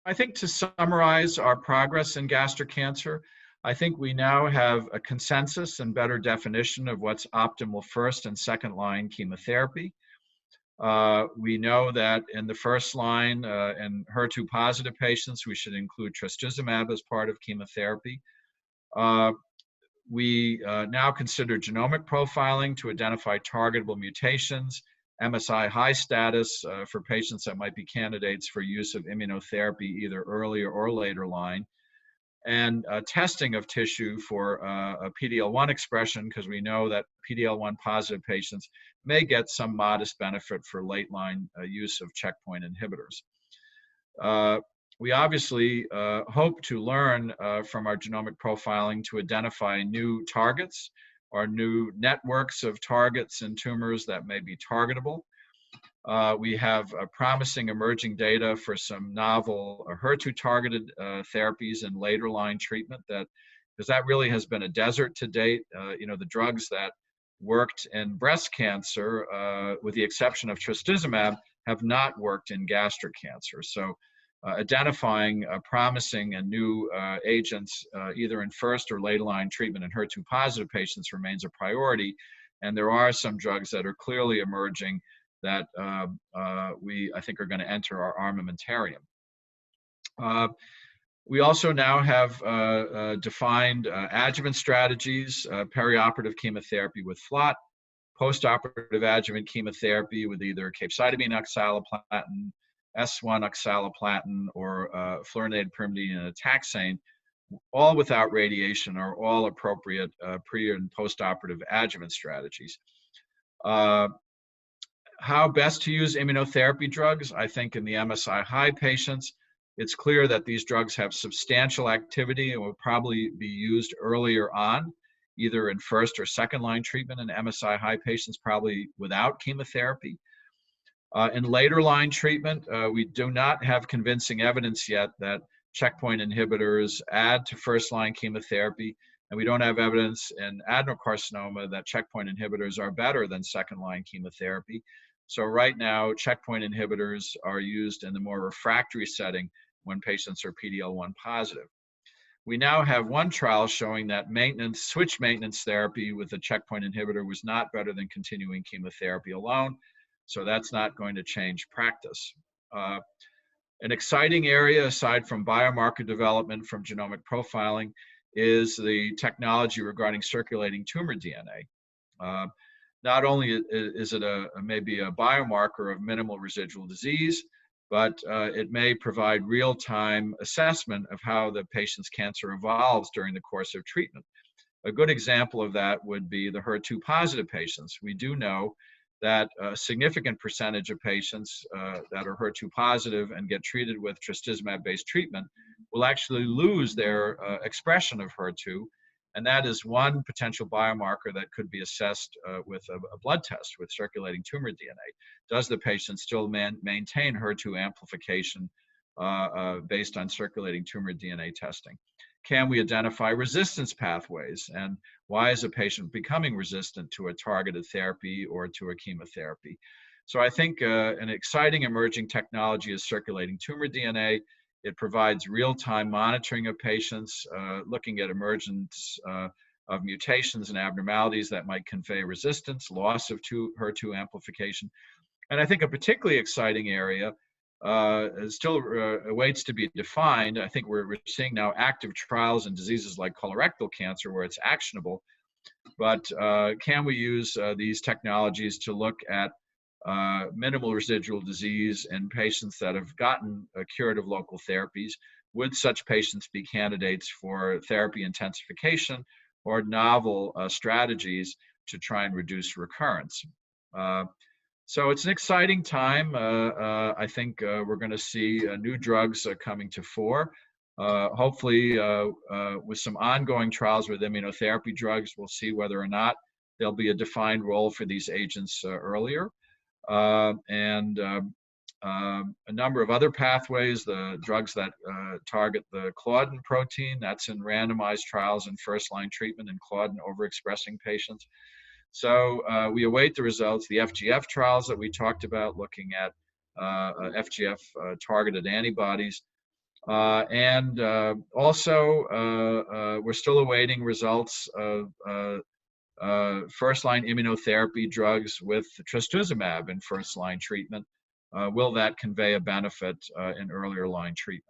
I think to summarize our progress in gastric cancer, I think we now have a consensus and better definition of what's optimal first and second line chemotherapy. We know that in the first line, in HER2 positive patients, we should include trastuzumab as part of chemotherapy. We now consider genomic profiling to identify targetable mutations, MSI high status for patients that might be candidates for use of immunotherapy either earlier or later line, and testing of tissue for a PD-L1 expression, because we know that PD-L1 positive patients may get some modest benefit for late line use of checkpoint inhibitors. We obviously hope to learn from our genomic profiling to identify new targets or new networks of targets in tumors that may be targetable. We have promising emerging data for some novel HER2-targeted therapies in later line treatment, because that really has been a desert to date. The drugs that worked in breast cancer, with the exception of trastuzumab, have not worked in gastric cancer. So identifying promising and new agents, either in first or later line treatment in HER2 positive patients, remains a priority. And there are some drugs that are clearly emerging that I think are going to enter our armamentarium. We also now have defined adjuvant strategies, perioperative chemotherapy with FLOT, postoperative adjuvant chemotherapy with either capecitabine oxaliplatin, S1 oxaliplatin, or fluorinated pyrimidine and taxane, all without radiation, are all appropriate pre- and postoperative adjuvant strategies. How best to use immunotherapy drugs? I think in the MSI high patients, it's clear that these drugs have substantial activity and will probably be used earlier on, either in first or second line treatment in MSI high patients, probably without chemotherapy. In later line treatment, we do not have convincing evidence yet that checkpoint inhibitors add to first line chemotherapy, and we don't have evidence in adenocarcinoma that checkpoint inhibitors are better than second line chemotherapy. So right now, checkpoint inhibitors are used in the more refractory setting when patients are PD-L1 positive. We now have one trial showing that switch maintenance therapy with a checkpoint inhibitor was not better than continuing chemotherapy alone. So that's not going to change practice. An exciting area, aside from biomarker development from genomic profiling, is the technology regarding circulating tumor DNA. Not only is it maybe a biomarker of minimal residual disease, but it may provide real-time assessment of how the patient's cancer evolves during the course of treatment. A good example of that would be the HER2 positive patients. We do know that a significant percentage of patients that are HER2 positive and get treated with trastuzumab-based treatment will actually lose their expression of HER2, and that is one potential biomarker that could be assessed with a blood test with circulating tumor DNA. Does the patient still maintain HER2 amplification based on circulating tumor DNA testing? Can we identify resistance pathways, and why is a patient becoming resistant to a targeted therapy or to a chemotherapy? So I think an exciting emerging technology is circulating tumor DNA. It provides real-time monitoring of patients, looking at emergence of mutations and abnormalities that might convey resistance, loss of HER2 amplification. And I think a particularly exciting area still awaits to be defined. I think we're seeing now active trials in diseases like colorectal cancer where it's actionable, but can we use these technologies to look at minimal residual disease in patients that have gotten curative local therapies? Would such patients be candidates for therapy intensification or novel strategies to try and reduce recurrence? So it's an exciting time. I think we're going to see new drugs coming to fore. Hopefully, with some ongoing trials with immunotherapy drugs, we'll see whether or not there'll be a defined role for these agents earlier. And a number of other pathways, the drugs that target the claudin protein, that's in randomized trials in first-line treatment in claudin overexpressing patients. So we await the results, the FGF trials that we talked about, looking at FGF targeted antibodies. Also, we're still awaiting results of first-line immunotherapy drugs with trastuzumab in first-line treatment. Will that convey a benefit in earlier line treatment?